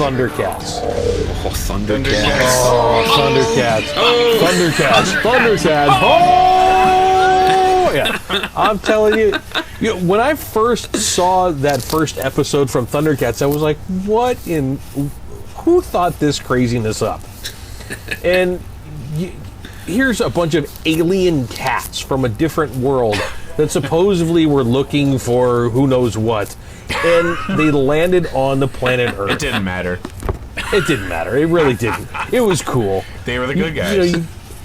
Thundercats. Oh, Thundercats. Thundercats. Thundercats. Oh! Yeah. I'm telling you, when I first saw that first episode from Thundercats, I was like, who thought this craziness up? And here's a bunch of alien cats from a different world that supposedly were looking for who knows what. And they landed on the planet Earth. It didn't matter. It didn't matter. It really didn't. It was cool. They were the good guys.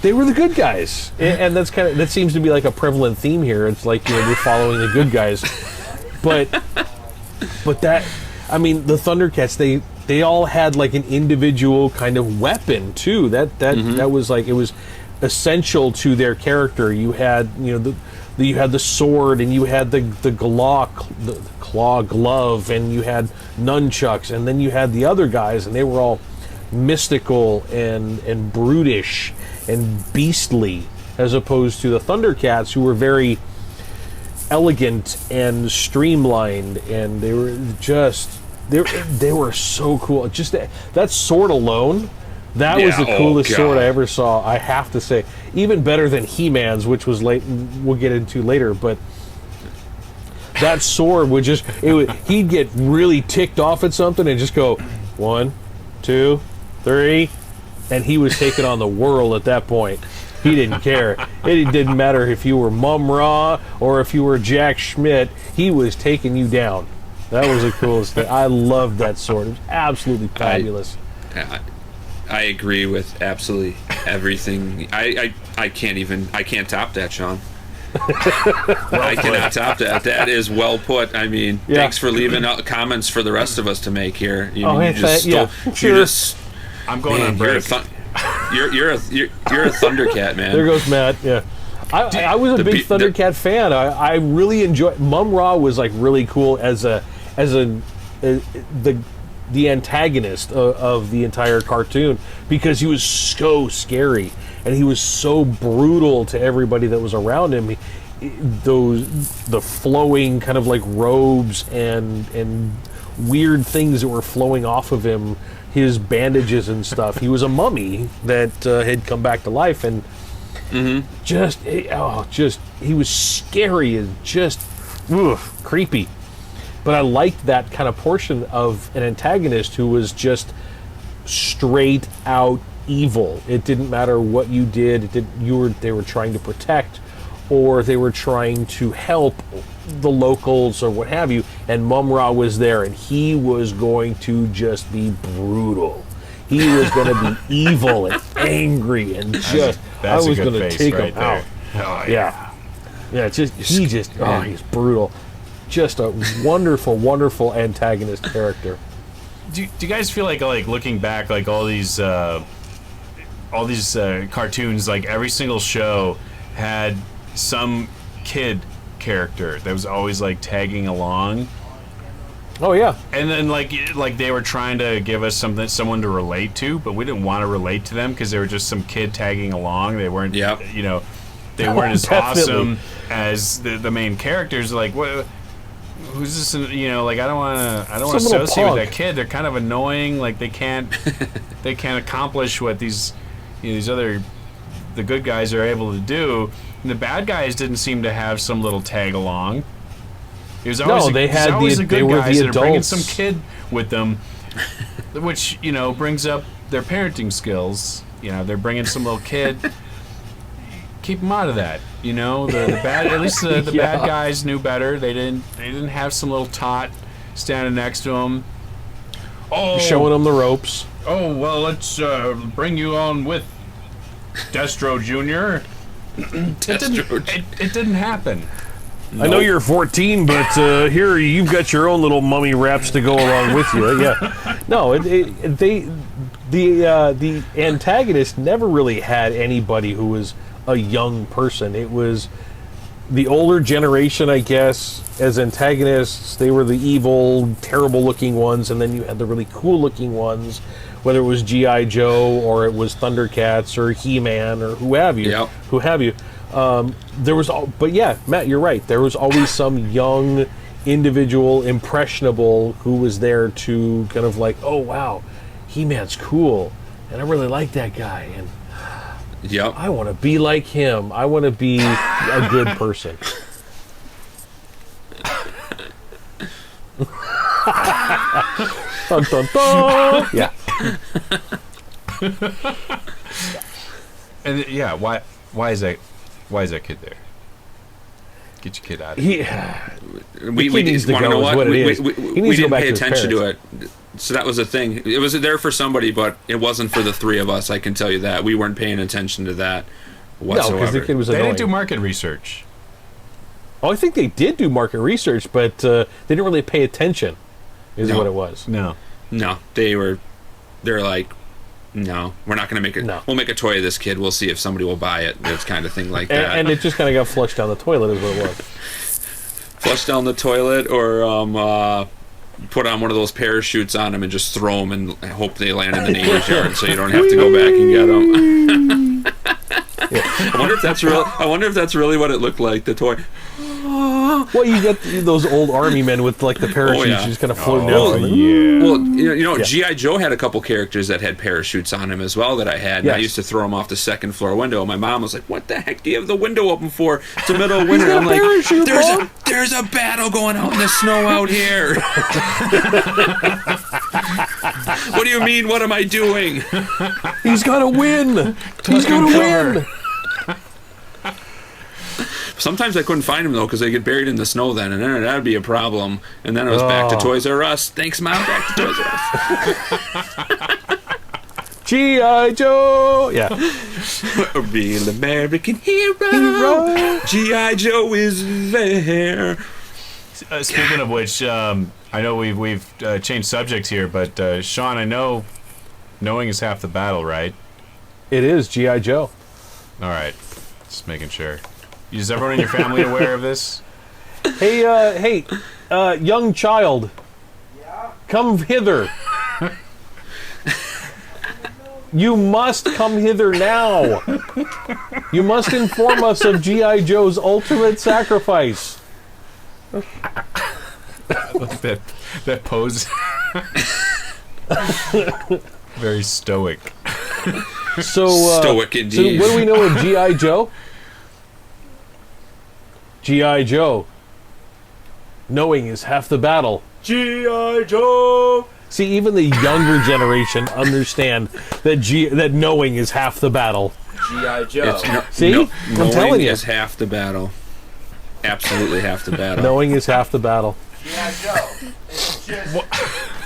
They were the good guys, and that seems to be like a prevalent theme here. It's like we're following the good guys, but that, I mean, the Thundercats, they all had like an individual kind of weapon too. That was like, it was essential to their character. You had you had the sword, and you had the claw glove, and you had nunchucks, and then you had the other guys, and they were all mystical and brutish and beastly, as opposed to the Thundercats, who were very elegant and streamlined, and they were just they were so cool. Just that sword alone, that was the coolest sword I ever saw, I have to say. Even better than He-Man's, which was late, we'll get into later, but that sword would he'd get really ticked off at something and just go 1, 2, 3, and he was taking on the world at that point. He didn't care. It didn't matter if you were Mum-Ra or if you were Jack Schmidt. He was taking you down. That was the coolest thing. I loved that sword. It was absolutely fabulous. I agree with absolutely everything. I can't top that, Sean. I cannot top that. That is well put. I mean, thanks for leaving comments for the rest of us to make here. I'm going on break. You're a Thundercat, man. There goes Matt. Yeah, I was a big Thundercat fan. I really enjoyed. Mum-Ra was like really cool as the antagonist of the entire cartoon, because he was so scary and he was so brutal to everybody that was around him. The flowing kind of like robes and weird things that were flowing off of him, his bandages and stuff. He was a mummy that had come back to life, and he was scary and just creepy. But I liked that kind of portion of an antagonist who was just straight out evil. It didn't matter what you did. They were trying to protect, or they were trying to help the locals or what have you. And Mum-Ra was there, and he was going to just be brutal. He was going to be evil and angry, and I was going to take him out. Oh, yeah. He's brutal. Just a wonderful, wonderful antagonist character. Do you guys feel like looking back, like all these cartoons, like every single show had some kid character that was always like tagging along? Oh yeah. And then like they were trying to give us someone to relate to, but we didn't want to relate to them because they were just some kid tagging along. They weren't, they weren't as awesome as the main characters. Like, what? Who's this? I don't want to associate with that kid. They're kind of annoying. Like they can't accomplish what the good guys are able to do. And the bad guys didn't seem to have some little tag along. It was always the good guys that are bringing some kid with them, which brings up their parenting skills. They're bringing some little kid. Keep them out of that. The bad. At least the bad guys knew better. They didn't have some little tot standing next to them. Oh, showing them the ropes. Oh well, let's bring you on with Destro Jr. It didn't happen. No. I know you're 14, but here you've got your own little mummy wraps to go along with you. Yeah, no, the antagonist never really had anybody who was a young person. It was the older generation, I guess, as antagonists. They were the evil, terrible-looking ones, and then you had the really cool-looking ones, whether it was G.I. Joe or it was Thundercats or He-Man or who have you. Yep. But yeah, Matt, you're right. There was always some young, individual, impressionable, who was there to kind of like, oh wow, He-Man's cool, and I really like that guy, and yep, I want to be like him. I want to be a good person. Dun, dun, dun. Yeah. And yeah, why is that kid there? Get your kid out of here. We want to know what? We didn't pay attention to it. So that was the thing. It was there for somebody, but it wasn't for the three of us. I can tell you that. We weren't paying attention to that whatsoever. No, because the kid was annoying. They didn't do market research. Oh, I think they did do market research, but they didn't really pay attention, is what it was. No, they're like, no, we're not going to make it. No. We'll make a toy of this kid. We'll see if somebody will buy it. This kind of thing like that. And it just kind of got flushed down the toilet is what it was. Flushed down the toilet, or put on one of those parachutes on them and just throw them and hope they land in the neighbor's yard, so you don't have to go back and get them. I wonder if that's real. I wonder if that's really what it looked like. The toy. Well, you get those old army men with like the parachutes just kind of floating down. Yeah. Well, you know, G.I. Joe had a couple characters that had parachutes on him as well that I had. And I used to throw them off the second floor window. My mom was like, "What the heck do you have the window open for? It's the middle of winter." I'm like, "There's a battle going out in the snow out here." What do you mean? What am I doing? He's got to win. He's got to win. Sometimes I couldn't find them, though, because they get buried in the snow then, and then that would be a problem. And then it was back to Toys R Us. Thanks, Mom. Back to Toys R Us. G.I. Joe! Yeah. Being an American hero. G.I. Joe is there. Speaking of which, I know we've changed subjects here, but Sean, I know knowing is half the battle, right? It is G.I. Joe. All right. Just making sure. Is everyone in your family aware of this? Hey, young child. Yeah? Come hither. You must come hither now. You must inform us of G.I. Joe's ultimate sacrifice. that pose. Very stoic. Stoic indeed. So what do we know of G.I. Joe? G.I. Joe. Knowing is half the battle. G.I. Joe! See, even the younger generation understand that knowing is half the battle. G.I. Joe. See? I'm telling you. Knowing is half the battle. Absolutely half the battle. Knowing is half the battle. G.I. Joe.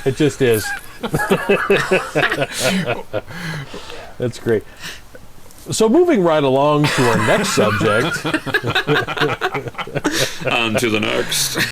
It just is. That's great. So moving right along to our next subject. On to the next.